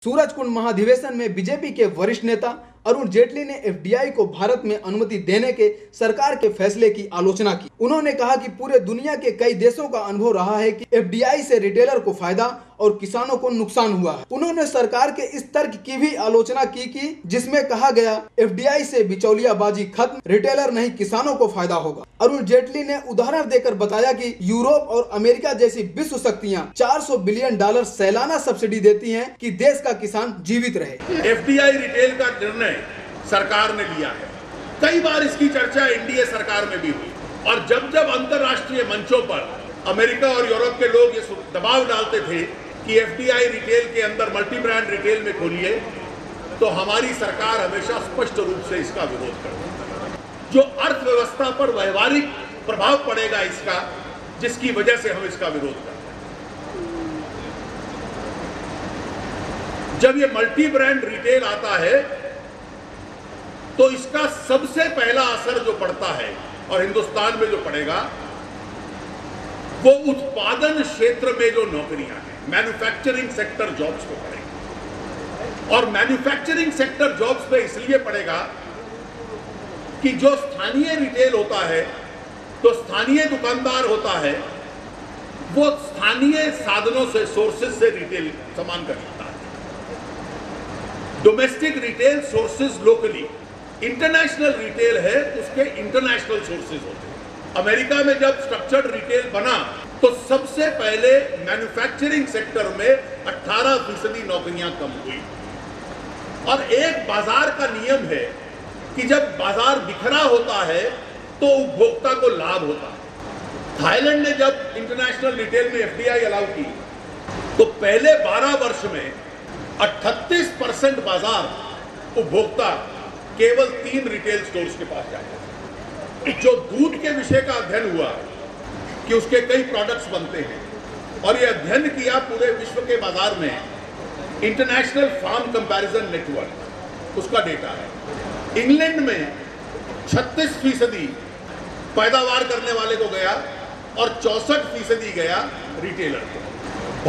सूरजकुंड महाधिवेशन में बीजेपी के वरिष्ठ नेता अरुण जेटली ने एफडीआई को भारत में अनुमति देने के सरकार के फैसले की आलोचना की। उन्होंने कहा कि पूरे दुनिया के कई देशों का अनुभव रहा है कि एफडीआई से रिटेलर को फायदा और किसानों को नुकसान हुआ है। उन्होंने सरकार के इस तर्क की भी आलोचना की जिसमें कहा गया एफडीआई से बिचौलियाबाजी खत्म, रिटेलर नहीं किसानों को फायदा होगा। अरुण जेटली ने उदाहरण देकर बताया कि यूरोप और अमेरिका जैसी विश्व शक्तियां $400 बिलियन सालाना सब्सिडी देती हैं कि देश का किसान जीवित रहे। एफडीआई रिटेल का निर्णय सरकार ने लिया है। कई बार इसकी चर्चा एनडीए सरकार में भी हुई और जब जब अंतर्राष्ट्रीय मंचों पर अमेरिका और यूरोप के लोग ये दबाव डालते थे कि एफडीआई रिटेल के अंदर मल्टी ब्रांड रिटेल में खोलिए, तो हमारी सरकार हमेशा स्पष्ट रूप से इसका विरोध करती। जो अर्थव्यवस्था पर व्यवहारिक प्रभाव पड़ेगा इसका, जिसकी वजह से हम इसका विरोध करते हैं। जब ये मल्टी ब्रांड रिटेल आता है तो इसका सबसे पहला असर जो पड़ता है और हिंदुस्तान में जो पड़ेगा वो उत्पादन क्षेत्र में जो नौकरियां हैं, मैन्युफैक्चरिंग सेक्टर जॉब्स को पड़ेगा। और मैन्युफैक्चरिंग सेक्टर जॉब्स पे इसलिए पड़ेगा कि जो स्थानीय रिटेल होता है, तो स्थानीय दुकानदार होता है, वो स्थानीय साधनों से, सोर्सेज से रिटेल सामान खरीदता है। Domestic retail sources locally, international retail है उसके इंटरनेशनल सोर्सेज होते हैं। अमेरिका में जब स्ट्रक्चर्ड रिटेल बना तो सबसे पहले मैन्युफैक्चरिंग सेक्टर में 18% नौकरियां कम हुई। और एक बाजार का नियम है कि जब बाजार बिखरा होता है तो उपभोक्ता को लाभ होता है। थाईलैंड ने जब इंटरनेशनल रिटेल में एफडीआई अलाउ की तो पहले 12 वर्ष में 38% बाजार उपभोक्ता केवल 3 रिटेल स्टोर्स के पास जाएगा। जो दूध के विषय का अध्ययन हुआ कि उसके कई प्रोडक्ट्स बनते हैं और ये अध्ययन किया पूरे विश्व के बाजार में, इंटरनेशनल फार्म कंपैरिजन नेटवर्क, उसका डेटा है। इंग्लैंड में 36% पैदावार करने वाले को गया और 64% गया रिटेलर को।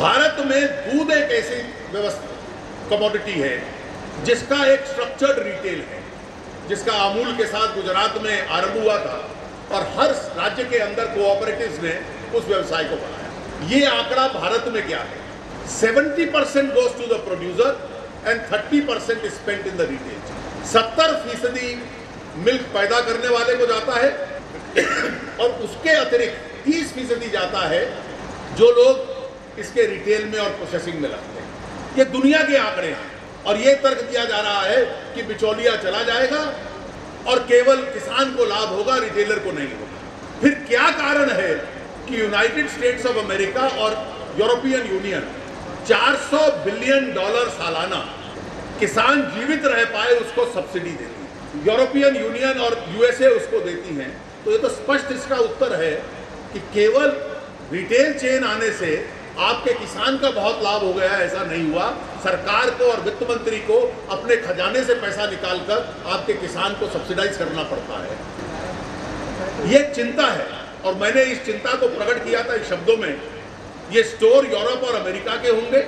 भारत में दूध एक ऐसी व्यवस्था कमोडिटी है जिसका एक स्ट्रक्चर्ड रिटेल है, जिसका अमूल के साथ गुजरात में आरंभ हुआ था और हर राज्य के अंदर कोऑपरेटिव्स ने उस व्यवसाय को बढ़ाया। ये आंकड़ा भारत में क्या है? 70% goes to the producer and 30% spent in the retail. 70% milk पैदा करने वाले को जाता है और उसके अतिरिक्त 30% जाता है जो लोग इसके रिटेल में और प्रोसेसिंग में लगते हैं। ये दुनिया के आंकड़े हैं और ये तर्क दिया जा रहा है कि बिचौलिया चला जाएगा और केवल किसान को लाभ होगा, रिटेलर को नहीं होगा। फिर क्या कारण है कि यूनाइटेड स्टेट्स ऑफ अमेरिका और यूरोपियन यूनियन $400 बिलियन सालाना किसान जीवित रह पाए उसको सब्सिडी देती है, यूरोपियन यूनियन और यूएसए उसको देती हैं। तो ये तो स्पष्ट इसका उत्तर है कि केवल रिटेल चेन आने से आपके किसान का बहुत लाभ हो गया, ऐसा नहीं हुआ। सरकार को और वित्त मंत्री को अपने खजाने से पैसा निकालकर आपके किसान को सब्सिडाइज करना पड़ता है। ये चिंता है और मैंने इस चिंता को प्रकट किया था इस शब्दों में, ये स्टोर यूरोप और अमेरिका के होंगे,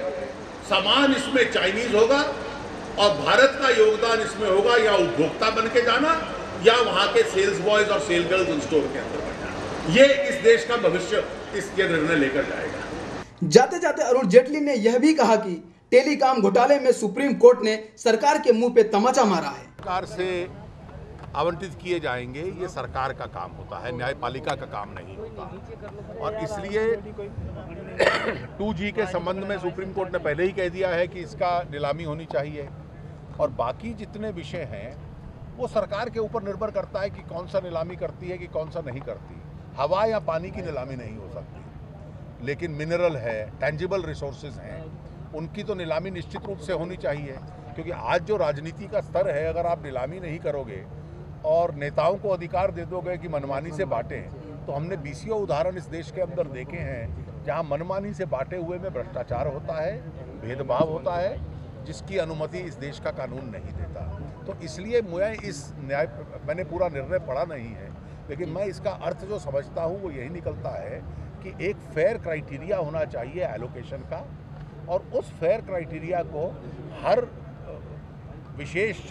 सामान इसमें चाइनीज होगा और भारत का योगदान इसमें होगा या उपभोक्ता बन के जाना या वहां के सेल्स बॉयज और सेल गर्ल्स उन स्टोर के अंदर बन जाना। ये इस देश का भविष्य इसके निर्णय लेकर जाएगा। जाते जाते अरुण जेटली ने यह भी कहा कि टेलीकॉम घोटाले में सुप्रीम कोर्ट ने सरकार के मुंह पे तमाचा मारा है। सरकार से आवंटित किए जाएंगे, ये सरकार का काम होता है, न्यायपालिका का काम नहीं होता। और इसलिए 2G के संबंध में सुप्रीम कोर्ट ने पहले ही कह दिया है कि इसका नीलामी होनी चाहिए और बाकी जितने विषय हैं वो सरकार के ऊपर निर्भर करता है कि कौन सा नीलामी करती है कि कौन सा नहीं करती। हवा या पानी की नीलामी नहीं हो सकती, लेकिन मिनरल है, टेंजिबल रिसोर्सेज हैं, उनकी तो नीलामी निश्चित रूप से होनी चाहिए। क्योंकि आज जो राजनीति का स्तर है, अगर आप नीलामी नहीं करोगे और नेताओं को अधिकार दे दोगे कि मनमानी से बांटें, तो हमने बीसियों उदाहरण इस देश के अंदर देखे हैं जहां मनमानी से बांटे हुए में भ्रष्टाचार होता है, भेदभाव होता है, जिसकी अनुमति इस देश का कानून नहीं देता। तो इसलिए मैंने पूरा निर्णय पढ़ा नहीं है, लेकिन मैं इसका अर्थ जो समझता हूँ वो यही निकलता है कि एक फेयर क्राइटेरिया होना चाहिए एलोकेशन का और उस फेयर क्राइटेरिया को हर विशेष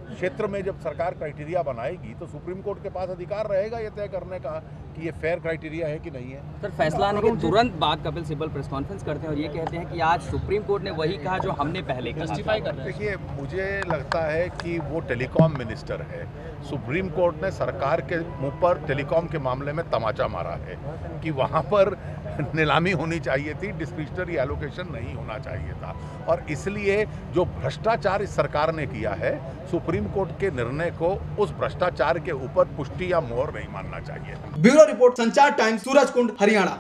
क्षेत्र में जब सरकार क्राइटेरिया बनाएगी तो सुप्रीम कोर्ट के पास अधिकार रहेगा ये तय करने का कि ये फेयर क्राइटेरिया है कि नहीं है। सर, फैसला आने के तुरंत बाद कपिल सिब्बल प्रेस कॉन्फ्रेंस करते हैं और ये कहते हैं कि आज सुप्रीम कोर्ट ने वही कहा जो हमने पहले जस्टिफाई कर रहे हैं। देखिए, मुझे लगता है कि वो टेलीकॉम मिनिस्टर है। सुप्रीम कोर्ट ने सरकार के मुंह पर टेलीकॉम के मामले में तमाचा मारा है कि वहाँ पर नीलामी होनी चाहिए थी, डिस्क्रिशनरी एलोकेशन नहीं होना चाहिए था, और इसलिए जो भ्रष्टाचार इस सरकार ने किया है, सुप्रीम कोर्ट के निर्णय को उस भ्रष्टाचार के ऊपर पुष्टि या मोहर नहीं मानना चाहिए। ब्यूरो रिपोर्ट, संचार टाइम्स, सूरजकुंड, हरियाणा।